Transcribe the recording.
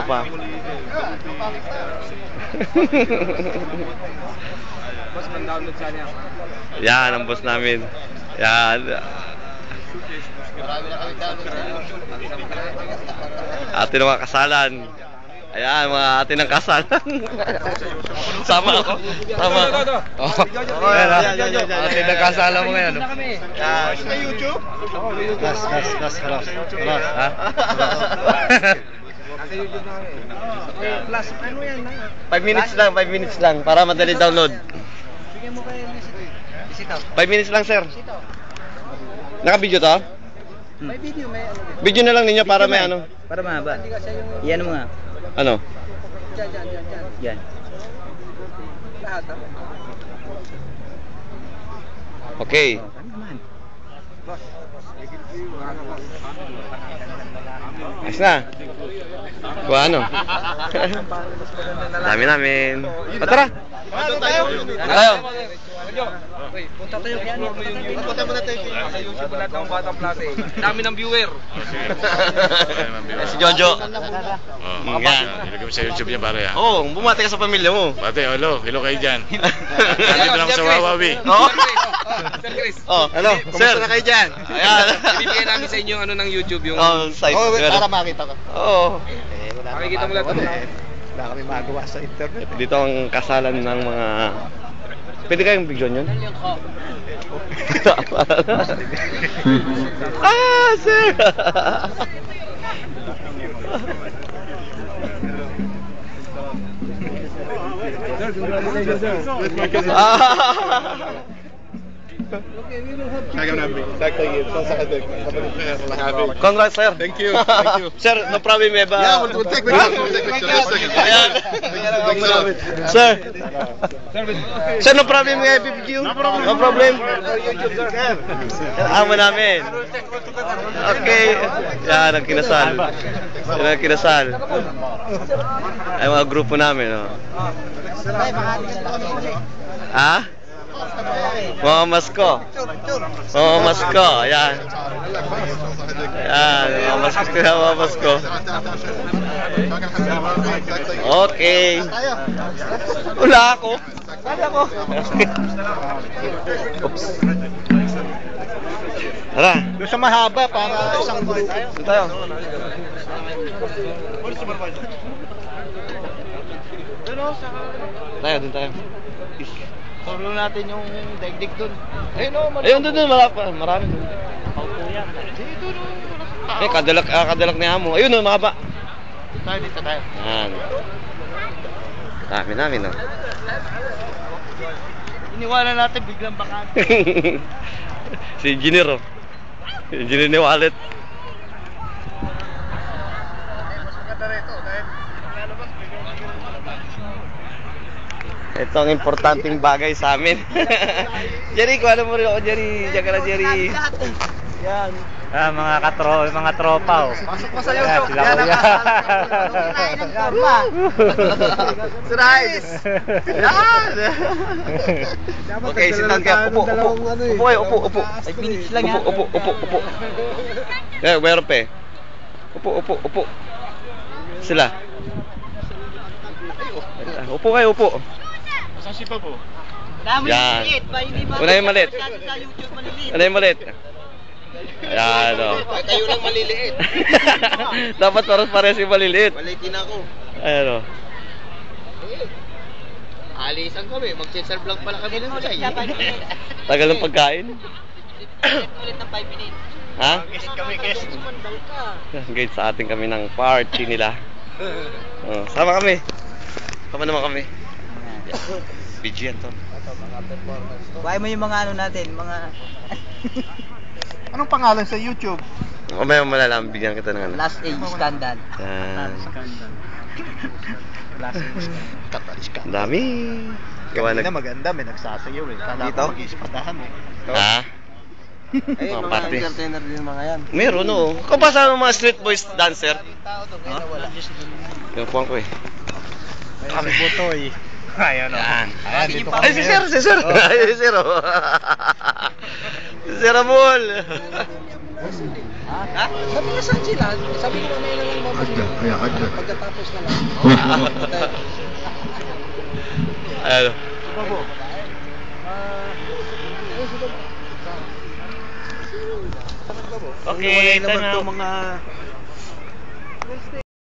pa. Boss, man-download sana yan. Yan, ang boss namin. Yan. Ate ng mga kasalan. Ayan, mga ate ng kasalan. Sama ako. Sama. Ate ng kasalan mo ngayon. Sa YouTube? Gas. Ha? Nasa YouTube na kami. Plus, ano yan? 5 minutes lang para madali download. Bigyan mo kayo Isitaw. 5 minutes lang, sir. Naka-video to? May video, may ano. Video na lang ninyo para may ano. Para mahaba. Yan mo nga. Ano? Yan. Lahat ha? Okay. Oh, ano naman? Ayos na. Kuha ano? Dami namin. O, tara. Tayo. Punta tayo kaya ano? Punta muna tayo sa YouTube lahat ng Batang Plaza eh. Dami ng viewer. Si Jojo. Yan, ilagay mo sa YouTube niya pare ha. Oo, bumati ka sa pamilya mo. Pate, hello kayo dyan. Nandito lang sa Wawawi. Oo. Sir Chris. Oh, Hello, sir. kumusta na kayo dyan? Ayan. Ibibigay namin sa inyo ano ng YouTube yung... Site. para makita ko. Oo. Makikita mo lahat. Wala kami magawa sa internet. Dito ang kasalan ng mga... Pwede kayong bigyan yun? Sir! Congrats, sir. Thank you. Sir, no problem, Eva. Yeah, we'll take picture. Ayan. Sir. Sir, no problem, FPQ. No problem. Amo namin. Okay. Yan, ang kinasal. Yan ang kinasal. Ay, mga grupo namin, oh. Ha? Mga masko. Mga masko. Ayan. Ayan. Mga masko. Okay. Wala ako. Oops. Tara. Doon sa mahaba para isang grupo. Doon tayo. Doon tayo. Turo natin yung daigdig doon. Ayun, doon, marami doon. Kadalak ni Amo. Ayun, mahaba. Dito tayo. Yan. Dami namin, oh. Iniwanan natin biglang bakante. Si Engineer, oh. Engineer ni Wallet. Ito ang importanteng bagay sa amin. Jerry, kuha mo rin ako, Jerry. Diyan ka na, Jerry. Yan. Mga tropa oh. Pasok mo sa Yan, YouTube. sila Yan ang kuya. kasal ng turma. Si Rice. Yan. Okay, sit down ka. Upo. Upo. 5 minutes lang yan. Upo. Eh, meron pa eh. Upo. Sila. Upo kayo, upo. Saan si Papo? Yan. Una yung malit. Ayan, o. Kayo lang maliliit. Dapat pares yung maliliit. Malitin ako. Ayan, o. Alisan kami. Mag-serve lang pala kami ng ulay. Tagal ng pagkain. Ulit ng 5 minutes. Ha? Kami, Guys, sa atin kami ng party nila. Sama kami. Sama naman kami. BG yan to. Kuha mo yung mga ano natin, mga... Anong pangalan sa YouTube? Mamaya malalaman, bigyan kita ng ano. Last age scandal. Yan. Last age scandal. Ang dami. Gawa Kanina maganda, may nagsasayaw eh. Kala Dito? ko mag-ispadahan eh. Ha? Ay, Mga party. entertainer din mga yan. Meron, oo. Kung pa sa mga street boys dancer. Yung puwang ko eh. Kami butoy. Ayan o. Yan. Ayan, dito kami. Ay, si Sir. Ay, si Sir, oh. Si Sir Amol. Ha? Sabi na saan sila? Sabi ko mamaya na lang mamaya. Pagkatapos na lang. Ano? Babo. Okay, ito na. mga